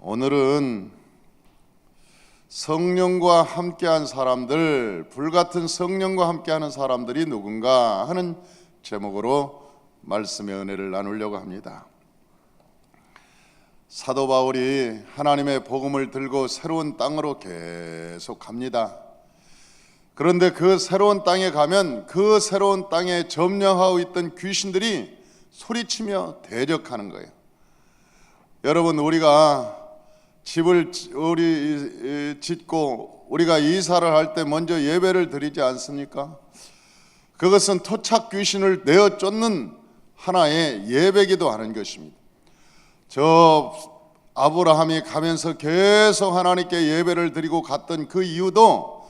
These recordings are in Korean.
오늘은 성령과 함께한 사람들, 불같은 성령과 함께하는 사람들이 누군가 하는 제목으로 말씀의 은혜를 나누려고 합니다. 사도 바울이 하나님의 복음을 들고 새로운 땅으로 계속 갑니다. 그런데 그 새로운 땅에 가면 그 새로운 땅에 점령하고 있던 귀신들이 소리치며 대적하는 거예요. 여러분, 우리가 집을 짓고 우리가 이사를 할 때 먼저 예배를 드리지 않습니까? 그것은 토착 귀신을 내어 쫓는 하나의 예배기도 하는 것입니다. 저 아브라함이 가면서 계속 하나님께 예배를 드리고 갔던 그 이유도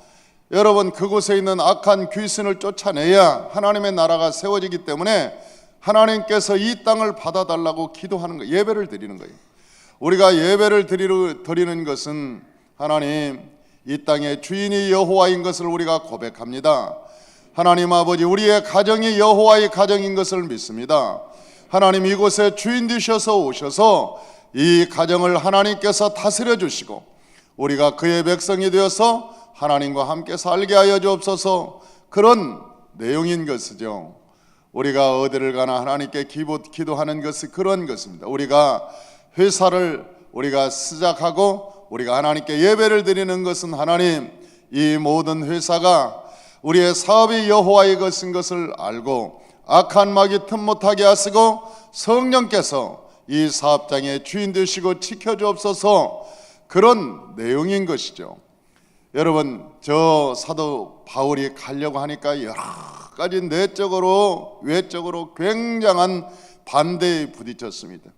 여러분, 그곳에 있는 악한 귀신을 쫓아내야 하나님의 나라가 세워지기 때문에 하나님께서 이 땅을 받아달라고 기도하는 거예요. 예배를 드리는 거예요. 우리가 예배를 드리는 것은 하나님, 이 땅의 주인이 여호와인 것을 우리가 고백합니다. 하나님 아버지, 우리의 가정이 여호와의 가정인 것을 믿습니다. 하나님, 이곳에 주인 되셔서 오셔서 이 가정을 하나님께서 다스려 주시고 우리가 그의 백성이 되어서 하나님과 함께 살게 하여 주옵소서. 그런 내용인 것이죠. 우리가 어디를 가나 하나님께 기도하는 것이 그런 것입니다. 우리가 회사를 우리가 시작하고 우리가 하나님께 예배를 드리는 것은 하나님, 이 모든 회사가 우리의 사업이 여호와의 것인 것을 알고 악한 마귀 틈 못하게 하시고 성령께서 이 사업장의 주인 되시고 지켜주옵소서. 그런 내용인 것이죠. 여러분, 저 사도 바울이 가려고 하니까 여러 가지 내적으로 외적으로 굉장한 반대에 부딪혔습니다.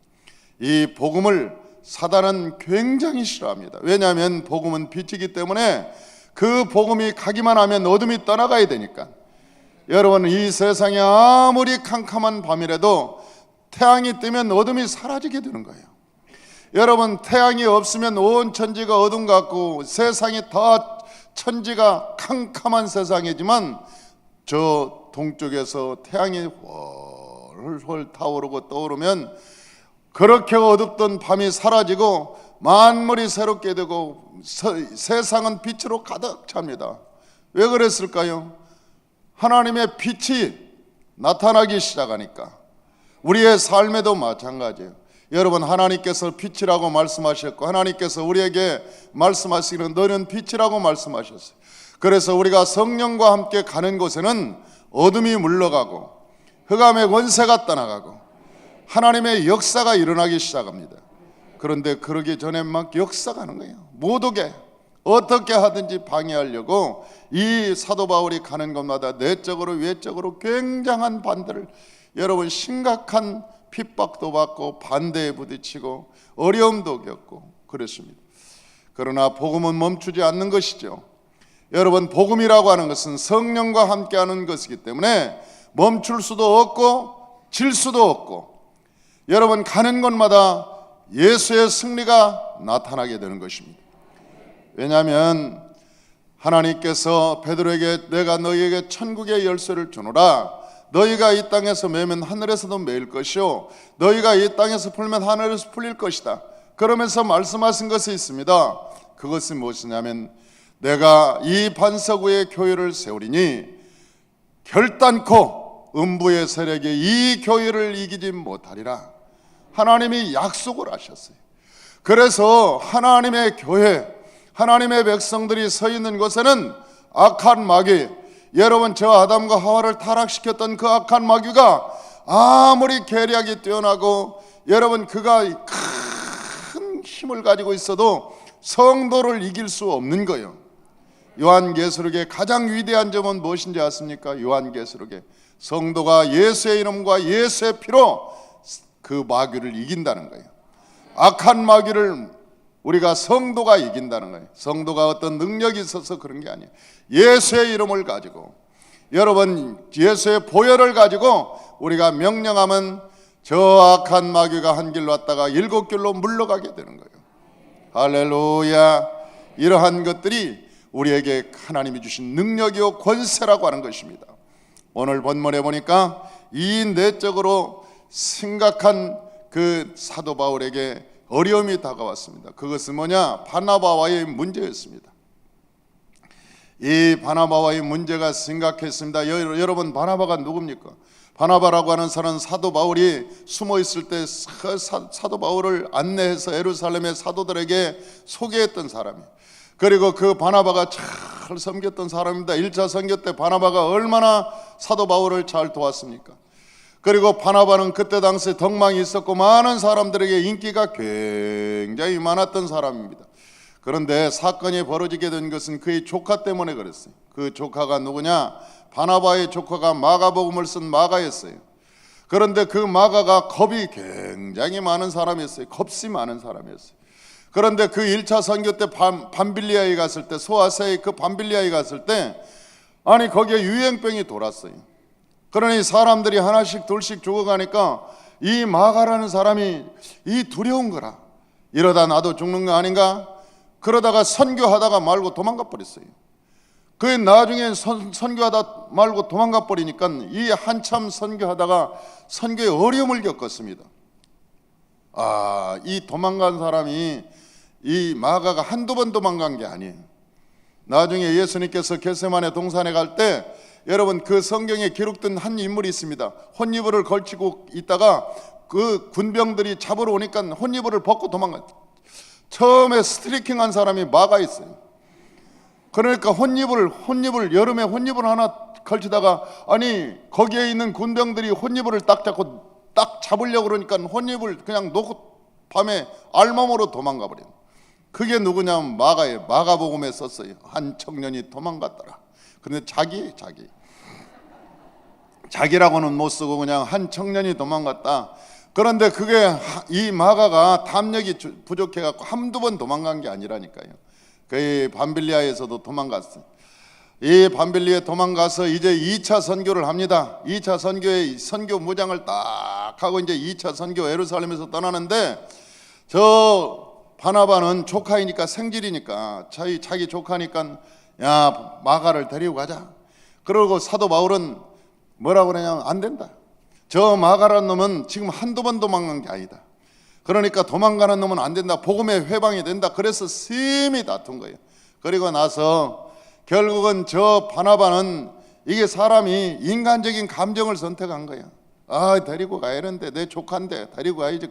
이 복음을 사단은 굉장히 싫어합니다. 왜냐하면 복음은 빛이기 때문에 그 복음이 가기만 하면 어둠이 떠나가야 되니까. 여러분, 이 세상에 아무리 캄캄한 밤이라도 태양이 뜨면 어둠이 사라지게 되는 거예요. 여러분, 태양이 없으면 온 천지가 어둠 같고 세상이 다 천지가 캄캄한 세상이지만 저 동쪽에서 태양이 훨훨 타오르고 떠오르면 그렇게 어둡던 밤이 사라지고 만물이 새롭게 되고 세상은 빛으로 가득 찹니다. 왜 그랬을까요? 하나님의 빛이 나타나기 시작하니까. 우리의 삶에도 마찬가지예요. 여러분, 하나님께서 빛이라고 말씀하셨고 하나님께서 우리에게 말씀하시기는 너는 빛이라고 말씀하셨어요. 그래서 우리가 성령과 함께 가는 곳에는 어둠이 물러가고 흑암의 권세가 떠나가고 하나님의 역사가 일어나기 시작합니다. 그런데 그러기 전에 막 역사가는 거예요. 못 오게 어떻게 하든지 방해하려고 이 사도 바울이 가는 곳마다 내적으로 외적으로 굉장한 반대를, 여러분, 심각한 핍박도 받고 반대에 부딪히고 어려움도 겪고 그랬습니다. 그러나 복음은 멈추지 않는 것이죠. 여러분, 복음이라고 하는 것은 성령과 함께하는 것이기 때문에 멈출 수도 없고 질 수도 없고, 여러분, 가는 곳마다 예수의 승리가 나타나게 되는 것입니다. 왜냐하면 하나님께서 베드로에게 내가 너희에게 천국의 열쇠를 주노라. 너희가 이 땅에서 매면 하늘에서도 매일 것이요 너희가 이 땅에서 풀면 하늘에서 풀릴 것이다. 그러면서 말씀하신 것이 있습니다. 그것이 무엇이냐면 내가 이 반석 위에 교회를 세우리니 결단코 음부의 세력이 이 교회를 이기지 못하리라. 하나님이 약속을 하셨어요. 그래서 하나님의 교회, 하나님의 백성들이 서 있는 곳에는 악한 마귀, 여러분, 저 아담과 하와를 타락시켰던 그 악한 마귀가 아무리 계략이 뛰어나고 여러분, 그가 큰 힘을 가지고 있어도 성도를 이길 수 없는 거예요. 요한계시록의 가장 위대한 점은 무엇인지 아십니까? 요한계시록에 성도가 예수의 이름과 예수의 피로 그 마귀를 이긴다는 거예요. 악한 마귀를 우리가 성도가 이긴다는 거예요. 성도가 어떤 능력이 있어서 그런 게 아니에요. 예수의 이름을 가지고, 여러분, 예수의 보혈을 가지고 우리가 명령하면 저 악한 마귀가 한 길로 왔다가 7길로 물러가게 되는 거예요. 할렐루야. 이러한 것들이 우리에게 하나님이 주신 능력이요 권세라고 하는 것입니다. 오늘 본문에 보니까 이 내적으로 심각한 그 사도 바울에게 어려움이 다가왔습니다. 그것은 뭐냐? 바나바와의 문제였습니다. 이 바나바와의 문제가 심각했습니다. 여러분, 바나바가 누굽니까? 바나바라고 하는 사람은 사도 바울이 숨어 있을 때 사도 바울을 안내해서 예루살렘의 사도들에게 소개했던 사람이에요. 그리고 그 바나바가 잘 섬겼던 사람입니다. 1차 선교 때 바나바가 얼마나 사도 바울을 잘 도왔습니까? 그리고 바나바는 그때 당시에 덕망이 있었고 많은 사람들에게 인기가 굉장히 많았던 사람입니다. 그런데 사건이 벌어지게 된 것은 그의 조카 때문에 그랬어요. 그 조카가 누구냐? 바나바의 조카가 마가복음을 쓴 마가였어요. 그런데 그 마가가 겁이 굉장히 많은 사람이었어요. 겁이 많은 사람이었어요. 그런데 그 1차 선교 때 밤빌리아에 갔을 때, 소아세의 그 밤빌리아에 갔을 때, 아니 거기에 유행병이 돌았어요. 그러니 사람들이 하나씩 둘씩 죽어가니까 이 마가라는 사람이 이 두려운 거라, 이러다 나도 죽는 거 아닌가? 그러다가 선교하다가 말고 도망가 버렸어요. 그 나중에 선교하다 말고 도망가 버리니까 이 한참 선교하다가 선교에 어려움을 겪었습니다. 이 도망간 사람이 이 마가가 한두 번 도망간 게 아니에요. 나중에 예수님께서 겟세마네 동산에 갈 때 여러분 그 성경에 기록된 한 인물이 있습니다. 혼이불을 걸치고 있다가 그 군병들이 잡으러 오니까 혼이불을 벗고 도망갔어요. 처음에 스트리킹한 사람이 마가 있어요. 그러니까 혼이불 여름에 혼이불 하나 걸치다가 아니 거기에 있는 군병들이 혼이불을 딱 잡고 딱 잡으려고 그러니까 혼이불 그냥 놓고 밤에 알몸으로 도망가 버린. 그게 누구냐면 마가예요. 마가복음에 썼어요. 한 청년이 도망갔더라. 근데 자기라고는 못 쓰고 그냥 한 청년이 도망갔다. 그런데 그게 이 마가가 담력이 부족해갖고 한두 번 도망간 게 아니라니까요. 그 밤빌리아에서도 도망갔어요. 이 밤빌리에 도망가서 이제 2차 선교를 합니다. 2차 선교의 선교 무장을 딱 하고 이제 2차 선교 예루살렘에서 떠나는데 저 바나바는 조카이니까 생질이니까 자기 조카니까 야 마가를 데리고 가자. 그러고 사도 바울은 뭐라고 그러냐면 안 된다. 저 마가라는 놈은 지금 한두 번 도망간 게 아니다. 그러니까 도망가는 놈은 안 된다. 복음의 회방이 된다. 그래서 심히 다툰 거예요. 그리고 나서 결국은 저 바나바는 이게 사람이 인간적인 감정을 선택한 거야. 데리고 가야 되는데 내 조카인데 데리고 가야지.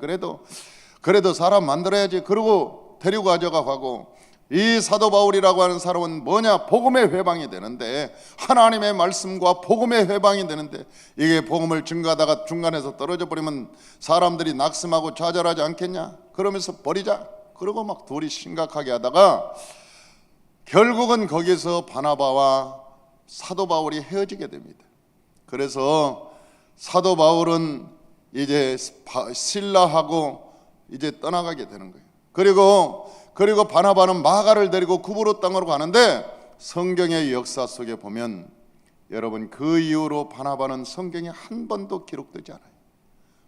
그래도 사람 만들어야지. 그러고 데리고 가져가고 이 사도 바울이라고 하는 사람은 뭐냐? 복음의 회방이 되는데 하나님의 말씀과 복음의 회방이 되는데 이게 복음을 증거하다가 중간에서 떨어져 버리면 사람들이 낙심하고 좌절하지 않겠냐? 그러면서 버리자. 그러고 막 둘이 심각하게 하다가 결국은 거기서 바나바와 사도 바울이 헤어지게 됩니다. 그래서 사도 바울은 이제 신라하고 이제 떠나가게 되는 거예요. 그리고 바나바는 마가를 데리고 구브로 땅으로 가는데 성경의 역사 속에 보면 여러분 그 이후로 바나바는 성경에 한 번도 기록되지 않아요.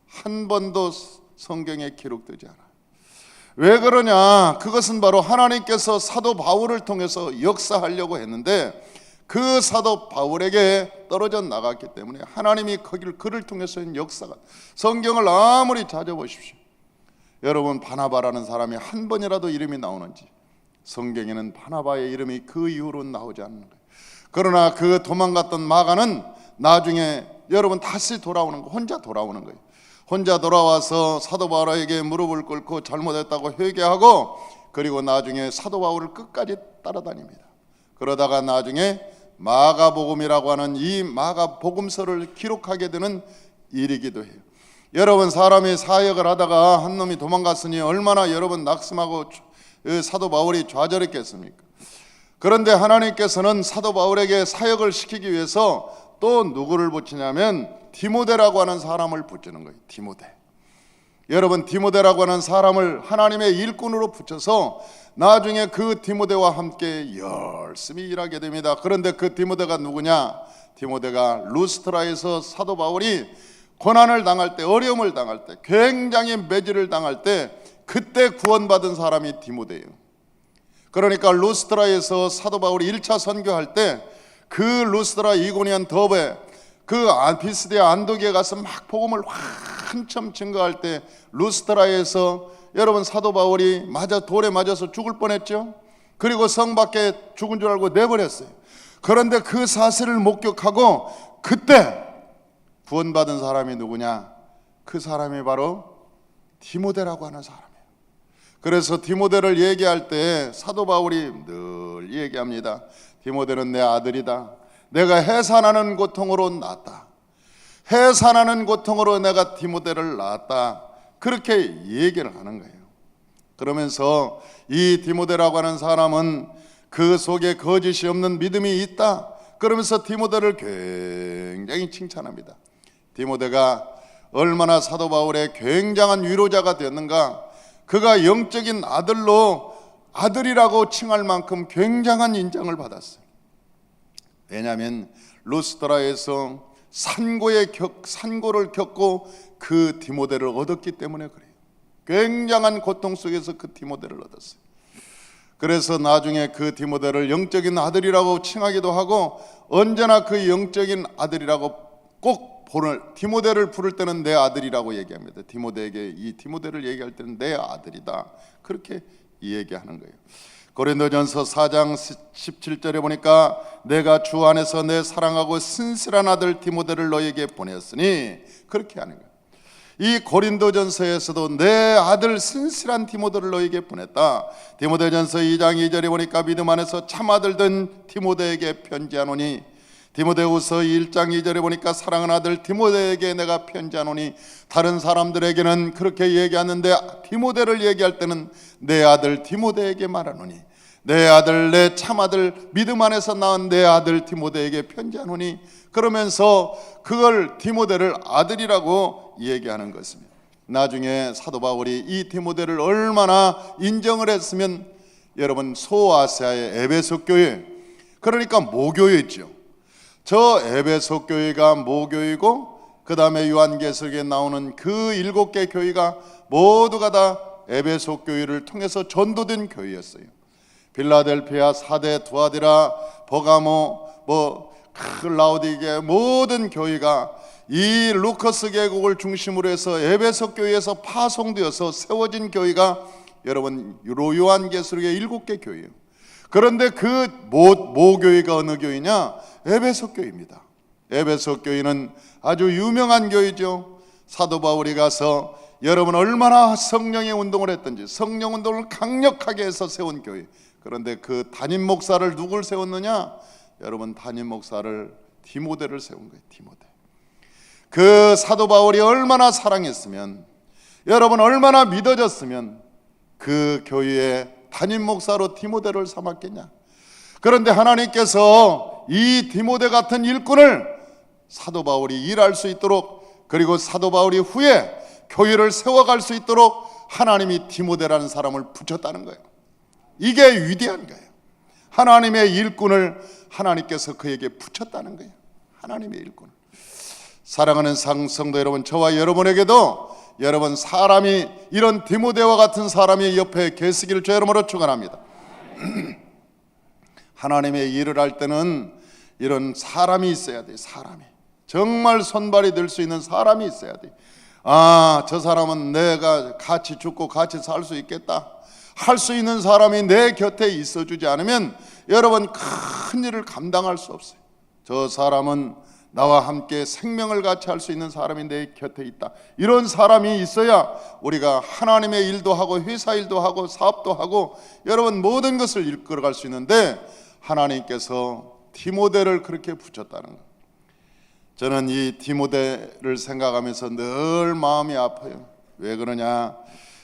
한 번도 성경에 기록되지 않아요. 왜 그러냐? 그것은 바로 하나님께서 사도 바울을 통해서 역사하려고 했는데 그 사도 바울에게 떨어져 나갔기 때문에 하나님이 그를 통해서 역사가 성경을 아무리 찾아보십시오. 여러분 바나바라는 사람이 한 번이라도 이름이 나오는지 성경에는 바나바의 이름이 그 이후로 나오지 않는 거예요. 그러나 그 도망갔던 마가는 나중에 여러분 다시 돌아오는 거, 혼자 돌아오는 거예요. 혼자 돌아와서 사도 바울에게 무릎을 꿇고 잘못했다고 회개하고 그리고 나중에 사도 바울을 끝까지 따라다닙니다. 그러다가 나중에 마가복음이라고 하는 이 마가복음서를 기록하게 되는 일이기도 해요. 여러분 사람이 사역을 하다가 한 놈이 도망갔으니 얼마나 여러분 낙심하고 사도 바울이 좌절했겠습니까? 그런데 하나님께서는 사도 바울에게 사역을 시키기 위해서 또 누구를 붙이냐면 디모데라고 하는 사람을 붙이는 거예요. 디모데. 여러분 디모데라고 하는 사람을 하나님의 일꾼으로 붙여서 나중에 그 디모데와 함께 열심히 일하게 됩니다. 그런데 그 디모데가 누구냐? 디모데가 루스트라에서 사도 바울이 고난을 당할 때, 어려움을 당할 때, 굉장히 매질을 당할 때 그때 구원받은 사람이 디모데예요. 그러니까 루스트라에서 사도 바울이 1차 선교할 때 그 루스트라 이고니온 더베 그 피스디아 안독에 가서 막 복음을 한참 증거할 때 루스트라에서 여러분 사도 바울이 돌에 맞아서 죽을 뻔했죠. 그리고 성 밖에 죽은 줄 알고 내버렸어요. 그런데 그 사실을 목격하고 그때 구원받은 사람이 누구냐? 그 사람이 바로 디모데라고 하는 사람이에요. 그래서 디모데를 얘기할 때 사도 바울이 늘 얘기합니다. 디모데는 내 아들이다. 내가 해산하는 고통으로 낳았다. 해산하는 고통으로 내가 디모데를 낳았다. 그렇게 얘기를 하는 거예요. 그러면서 이 디모데라고 하는 사람은 그 속에 거짓이 없는 믿음이 있다. 그러면서 디모데를 굉장히 칭찬합니다. 디모데가 얼마나 사도 바울의 굉장한 위로자가 되었는가. 그가 영적인 아들이라고 칭할 만큼 굉장한 인정을 받았어요. 왜냐하면 루스드라에서 산고를 겪고 그 디모데를 얻었기 때문에 그래요. 굉장한 고통 속에서 그 디모데를 얻었어요. 그래서 나중에 그 디모데를 영적인 아들이라고 칭하기도 하고, 언제나 그 영적인 아들이라고 꼭 디모데를 부를 때는 내 아들이라고 얘기합니다. 이 디모데를 얘기할 때는 내 아들이다. 그렇게 얘기하는 거예요. 고린도전서 4장 17절에 보니까 내가 주 안에서 내 사랑하고 신실한 아들 디모데를 너에게 보냈으니, 그렇게 하는 거예요. 이 고린도전서에서도 내 아들 신실한 디모데를 너에게 보냈다. 디모데전서 2장 2절에 보니까 믿음 안에서 참아들 된 디모데에게 편지하노니, 디모데후서 1장 2절에 보니까 사랑하는 아들 디모데에게 내가 편지하노니, 다른 사람들에게는 그렇게 얘기하는데 디모데를 얘기할 때는 내 아들 디모데에게 말하노니, 내 아들, 내 참아들, 믿음 안에서 낳은 내 아들 디모데에게 편지하노니, 그러면서 그걸 디모데를 아들이라고 얘기하는 것입니다. 나중에 사도 바울이 이 디모데를 얼마나 인정을 했으면, 여러분 소아시아의 에베소 교회, 그러니까 모교회죠. 저 에베소 교회가 모교이고, 그 다음에 요한계시록에 나오는 그 7개 교회가 모두가 다 에베소 교회를 통해서 전도된 교회였어요. 빌라델피아, 사데, 두아디라, 버가모, 라우디게 모든 교회가 이 루커스 계곡을 중심으로 해서 에베소 교회에서 파송되어서 세워진 교회가 여러분 요한계시록의 7개 교회예요. 그런데 그 모교회가 어느 교회냐? 에베소 교회입니다. 에베소 교회는 아주 유명한 교회죠. 사도 바울이 가서 여러분 얼마나 성령의 운동을 했던지, 성령 운동을 강력하게 해서 세운 교회. 그런데 그 담임 목사를 누굴 세웠느냐? 여러분 담임 목사를 디모데를 세운 거예요. 디모데. 그 사도 바울이 얼마나 사랑했으면, 여러분 얼마나 믿어졌으면 그 교회의 담임 목사로 디모데를 삼았겠냐. 그런데 하나님께서 이 디모데 같은 일꾼을 사도 바울이 일할 수 있도록, 그리고 사도 바울이 후에 교회를 세워갈 수 있도록 하나님이 디모데라는 사람을 붙였다는 거예요. 이게 위대한 거예요. 하나님의 일꾼을 하나님께서 그에게 붙였다는 거예요. 하나님의 일꾼을. 사랑하는 성도 여러분, 저와 여러분에게도 여러분 사람이, 이런 디모데와 같은 사람이 옆에 계시기를 주 이름으로 축원합니다. 하나님의 일을 할 때는 이런 사람이 있어야 돼. 사람이 정말 손발이 될 수 있는 사람이 있어야 돼. 저 사람은 내가 같이 죽고 같이 살 수 있겠다 할 수 있는 사람이 내 곁에 있어주지 않으면 여러분 큰 일을 감당할 수 없어요. 저 사람은 나와 함께 생명을 같이 할 수 있는 사람이 내 곁에 있다. 이런 사람이 있어야 우리가 하나님의 일도 하고 회사 일도 하고 사업도 하고 여러분 모든 것을 이끌어갈 수 있는데, 하나님께서 디모데를 그렇게 붙였다는 것. 저는 이 디모데를 생각하면서 늘 마음이 아파요. 왜 그러냐?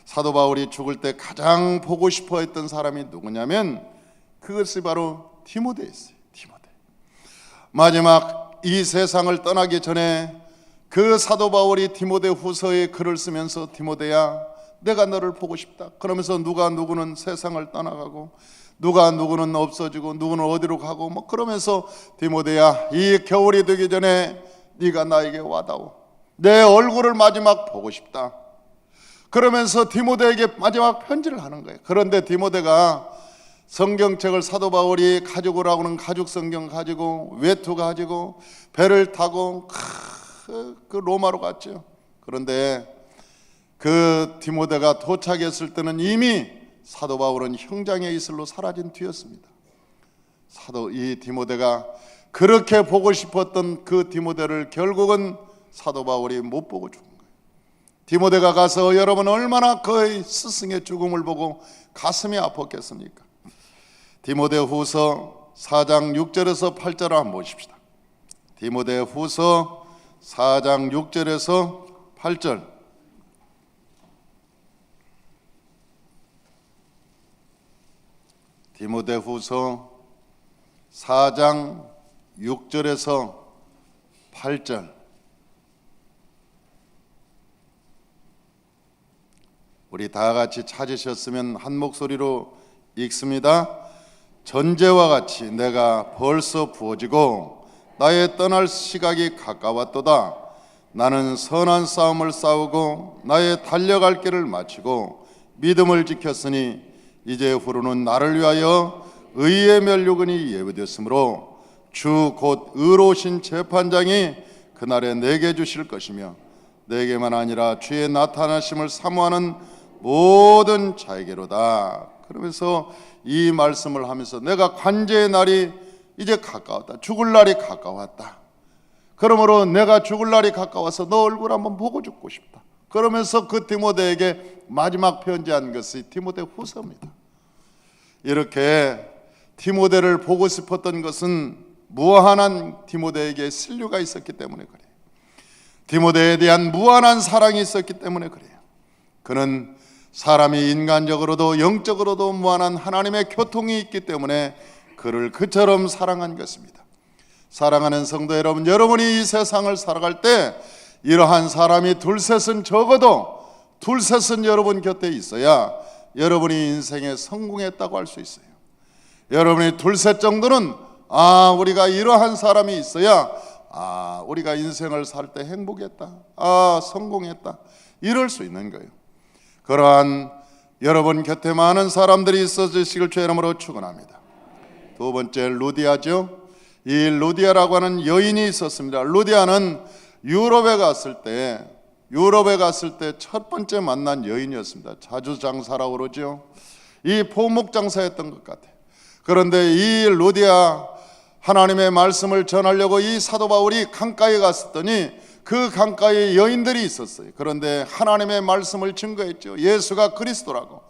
사도 바울이 죽을 때 가장 보고 싶어 했던 사람이 누구냐면 그것이 바로 디모데였어요. 디모데. 마지막 이 세상을 떠나기 전에 그 사도 바울이 디모데 후서에 글을 쓰면서, 디모데야 내가 너를 보고 싶다 그러면서 누구는 세상을 떠나가고 누구는 없어지고 누구는 어디로 가고 그러면서, 디모데야 이 겨울이 되기 전에 네가 나에게 와다오. 내 얼굴을 마지막 보고 싶다. 그러면서 디모데에게 마지막 편지를 하는 거예요. 그런데 디모데가 성경책을 사도 바울이 가지고 오라고는 가죽 성경 가지고 외투 가지고 배를 타고 그 로마로 갔죠. 그런데 그 디모데가 도착했을 때는 이미 사도 바울은 형장의 이슬로 사라진 뒤였습니다. 이 디모데가 그렇게 보고 싶었던 그 디모데를 결국은 사도 바울이 못 보고 죽은 거예요. 디모데가 가서 여러분 얼마나 그의 스승의 죽음을 보고 가슴이 아팠겠습니까? 디모데후서 4장 6절에서 8절을 한번 보십시다. 디모데후서 4장 6절에서 8절. 디모데후서 4장 6절에서 8절. 우리 다 같이 찾으셨으면 한 목소리로 읽습니다. 전제와 같이 내가 벌써 부어지고 나의 떠날 시각이 가까웠도다. 나는 선한 싸움을 싸우고 나의 달려갈 길을 마치고 믿음을 지켰으니 이제 후로는 나를 위하여 의의 면류관이 예비되었으므로 주 곧 의로우신 재판장이 그날에 내게 주실 것이며 내게만 아니라 주의 나타나심을 사모하는 모든 자에게로다. 그러면서 이 말씀을 하면서 내가 관제의 날이 이제 가까웠다. 죽을 날이 가까웠다. 그러므로 내가 죽을 날이 가까워서 너 얼굴 한번 보고 죽고 싶다. 그러면서 그 디모데에게 마지막 편지한 것이 디모데 후서입니다. 이렇게 디모데를 보고 싶었던 것은 무한한 디모데에게 신류가 있었기 때문에 그래요. 디모데에 대한 무한한 사랑이 있었기 때문에 그래요. 그는 사람이 인간적으로도 영적으로도 무한한 하나님의 교통이 있기 때문에 그를 그처럼 사랑한 것입니다. 사랑하는 성도 여러분, 여러분이 이 세상을 살아갈 때 이러한 사람이 둘셋은 적어도 둘셋은 여러분 곁에 있어야 여러분이 인생에 성공했다고 할 수 있어요. 여러분이 둘셋 정도는 우리가 이러한 사람이 있어야 우리가 인생을 살 때 행복했다, 성공했다, 이럴 수 있는 거예요. 그러한 여러분 곁에 많은 사람들이 있어주시길 주의 이름으로 축원합니다. 두 번째, 루디아죠. 이 루디아라고 하는 여인이 있었습니다. 루디아는 유럽에 갔을 때 첫 번째 만난 여인이었습니다. 자주장사라고 그러죠. 이 포목장사였던 것 같아요. 그런데 이 루디아, 하나님의 말씀을 전하려고 이 사도 바울이 강가에 갔었더니 그 강가에 여인들이 있었어요. 그런데 하나님의 말씀을 증거했죠. 예수가 그리스도라고,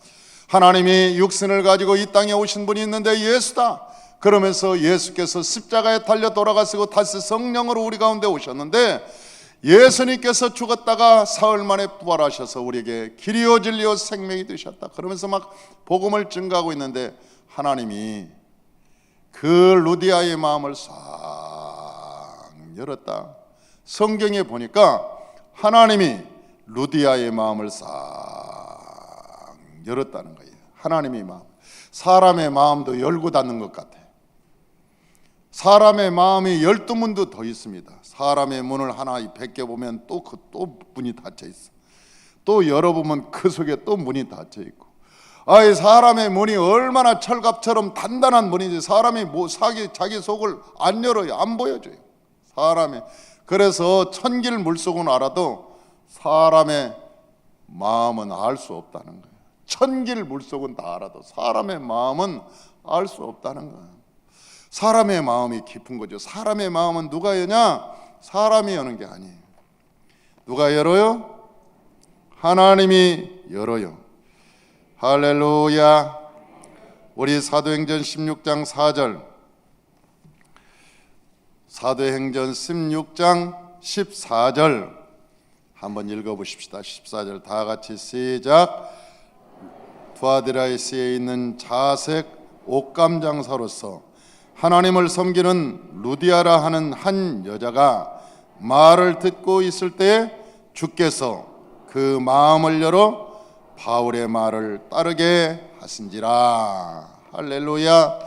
하나님이 육신을 가지고 이 땅에 오신 분이 있는데 예수다. 그러면서 예수께서 십자가에 달려 돌아가시고 다시 성령으로 우리 가운데 오셨는데 예수님께서 죽었다가 사흘 만에 부활하셔서 우리에게 길이요 진리요 생명이 되셨다. 그러면서 막 복음을 증거하고 있는데 하나님이 그 루디아의 마음을 싹 열었다. 성경에 보니까 하나님이 루디아의 마음을 싹 열었다는 거예요. 하나님의 마음. 사람의 마음도 열고 닫는 것 같아. 사람의 마음이 12문도 더 있습니다. 사람의 문을 하나 벗겨보면 또 문이 닫혀 있어. 또 열어보면 그 속에 또 문이 닫혀 있고. 사람의 문이 얼마나 철갑처럼 단단한 문이지. 사람이 자기 속을 안 열어요. 안 보여줘요. 그래서 천길 물속은 알아도 사람의 마음은 알 수 없다는 거예요. 천길 물속은 다 알아도 사람의 마음은 알 수 없다는 거예요. 사람의 마음이 깊은 거죠. 사람의 마음은 누가 여냐? 사람이 여는 게 아니에요. 누가 열어요? 하나님이 열어요. 할렐루야. 우리 사도행전 16장 4절, 사도행전 16장 14절 한번 읽어보십시다. 14절 다 같이 시작. 두아디라이스에 있는 자색 옷감 장사로서 하나님을 섬기는 루디아라 하는 한 여자가 말을 듣고 있을 때 주께서 그 마음을 열어 바울의 말을 따르게 하신지라. 할렐루야.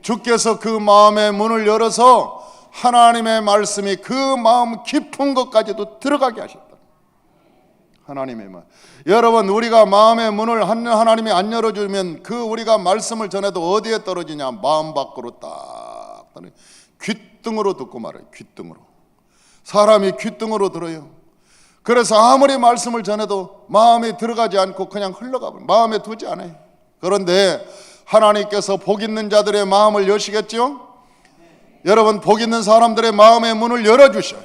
주께서 그 마음의 문을 열어서 하나님의 말씀이 그 마음 깊은 것까지도 들어가게 하셨다. 하나님의 말. 여러분, 우리가 마음의 문을 하나님이 안 열어주면 우리가 말씀을 전해도 어디에 떨어지냐? 마음 밖으로 딱 귓등으로 듣고 말아요. 귓등으로. 사람이 귓등으로 들어요. 그래서 아무리 말씀을 전해도 마음에 들어가지 않고 그냥 흘러가 버려요. 마음에 두지 않아요. 그런데 하나님께서 복 있는 자들의 마음을 여시겠죠? 여러분, 복 있는 사람들의 마음의 문을 열어주셔요.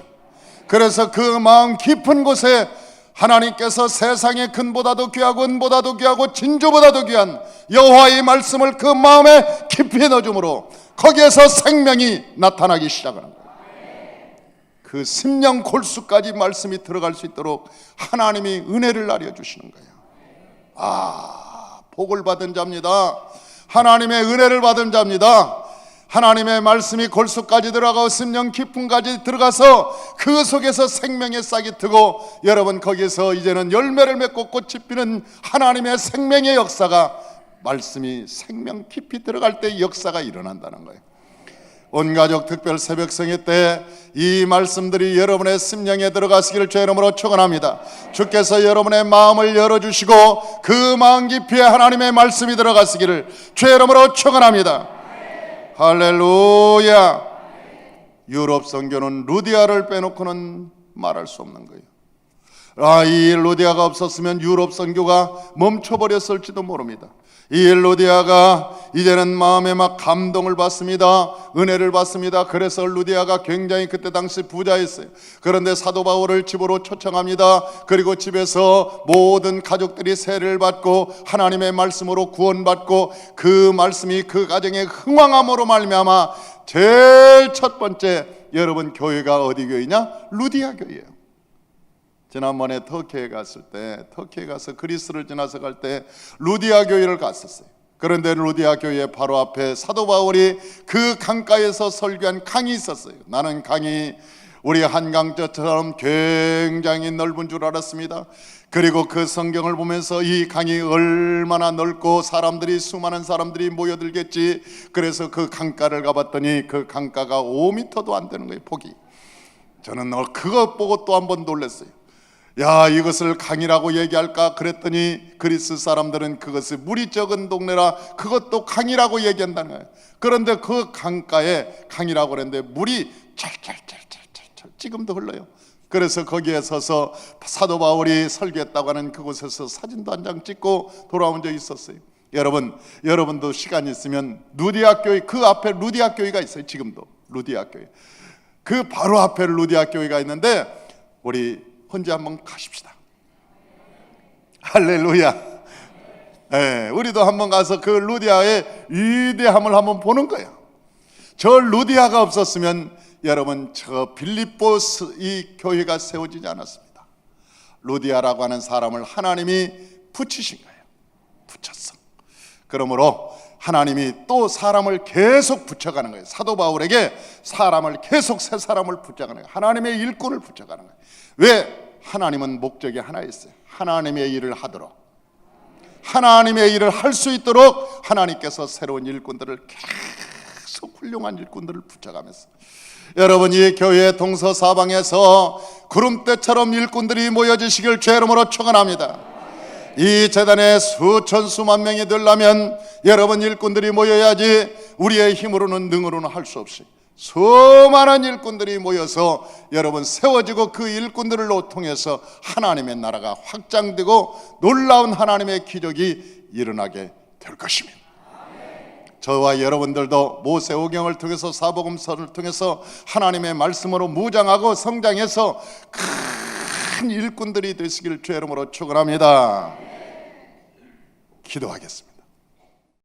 그래서 그 마음 깊은 곳에 하나님께서 세상의 근보다도 귀하고 은보다도 귀하고 진주보다도 귀한 여호와의 말씀을 그 마음에 깊이 넣어줌으로 거기에서 생명이 나타나기 시작하는 거예요. 그 심령 골수까지 말씀이 들어갈 수 있도록 하나님이 은혜를 나려주시는 거예요. 복을 받은 자입니다. 하나님의 은혜를 받은 자입니다. 하나님의 말씀이 골수까지 들어가고 심령 깊음까지 들어가서 그 속에서 생명의 싹이 트고, 여러분 거기서 이제는 열매를 맺고 꽃이 피는 하나님의 생명의 역사가, 말씀이 생명 깊이 들어갈 때 역사가 일어난다는 거예요. 온가족 특별 새벽성회 때 이 말씀들이 여러분의 심령에 들어가시기를 주의 이름으로 축원합니다. 주께서 여러분의 마음을 열어주시고 그 마음 깊이에 하나님의 말씀이 들어가시기를 주의 이름으로 축원합니다. 할렐루야. 유럽 선교는 루디아를 빼놓고는 말할 수 없는 거예요. 이 루디아가 없었으면 유럽 선교가 멈춰버렸을지도 모릅니다. 이 루디아가 이제는 마음에 막 감동을 받습니다. 은혜를 받습니다. 그래서 루디아가 굉장히 그때 당시 부자였어요. 그런데 사도 바울을 집으로 초청합니다. 그리고 집에서 모든 가족들이 세례를 받고 하나님의 말씀으로 구원받고, 그 말씀이 그 가정의 흥왕함으로 말미암아 제일 첫 번째, 여러분 교회가 어디 교회냐? 루디아 교회예요. 지난번에 터키에 갔을 때, 터키에 가서 그리스를 지나서 갈 때 루디아 교회를 갔었어요. 그런데 루디아 교회 바로 앞에 사도 바울이 그 강가에서 설교한 강이 있었어요. 나는 강이 우리 한강저처럼 굉장히 넓은 줄 알았습니다. 그리고 그 성경을 보면서 이 강이 얼마나 넓고 사람들이, 수많은 사람들이 모여들겠지. 그래서 그 강가를 가봤더니 그 강가가 5m도 안 되는 거예요, 폭이. 저는 그것 보고 또 한 번 놀랐어요. 야, 이것을 강이라고 얘기할까 그랬더니 그리스 사람들은 그것이 물이 적은 동네라 그것도 강이라고 얘기한다는 거예요. 그런데 그 강가에 강이라고 그랬는데 물이 찰찰찰찰찰 지금도 흘러요. 그래서 거기에 서서 사도 바울이 설교했다고 하는 그곳에서 사진도 한 장 찍고 돌아온 적이 있었어요. 여러분도 시간 있으면 루디아 교회, 그 앞에 루디아 교회가 있어요. 지금도 루디아 교회, 그 바로 앞에 루디아 교회가 있는데 우리 혼자 한번 가십시다. 할렐루야. 네, 우리도 한번 가서 그 루디아의 위대함을 한번 보는 거예요. 저 루디아가 없었으면 여러분 저 빌립보스 이 교회가 세워지지 않았습니다. 루디아라고 하는 사람을 하나님이 붙이신 거예요. 붙였어. 그러므로 하나님이 또 사람을 계속 붙여가는 거예요. 사도 바울에게 사람을 계속, 새 사람을 붙여가는 거예요. 하나님의 일꾼을 붙여가는 거예요. 왜? 하나님은 목적이 하나 있어요. 하나님의 일을 하도록, 하나님의 일을 할 수 있도록 하나님께서 새로운 일꾼들을 계속, 훌륭한 일꾼들을 붙여가면서, 여러분 이 교회 동서사방에서 구름대처럼 일꾼들이 모여지시길 주의 이름으로 축원합니다. 이 재단에 수천 수만 명이 되려면 여러분 일꾼들이 모여야지, 우리의 힘으로는 능으로는 할 수 없이 수많은 일꾼들이 모여서 여러분 세워지고, 그 일꾼들을 통해서 하나님의 나라가 확장되고 놀라운 하나님의 기적이 일어나게 될 것입니다. 저와 여러분들도 모세오경을 통해서, 사복음서를 통해서 하나님의 말씀으로 무장하고 성장해서 큰 일꾼들이 되시길 주의 이름으로 축원합니다. 기도하겠습니다.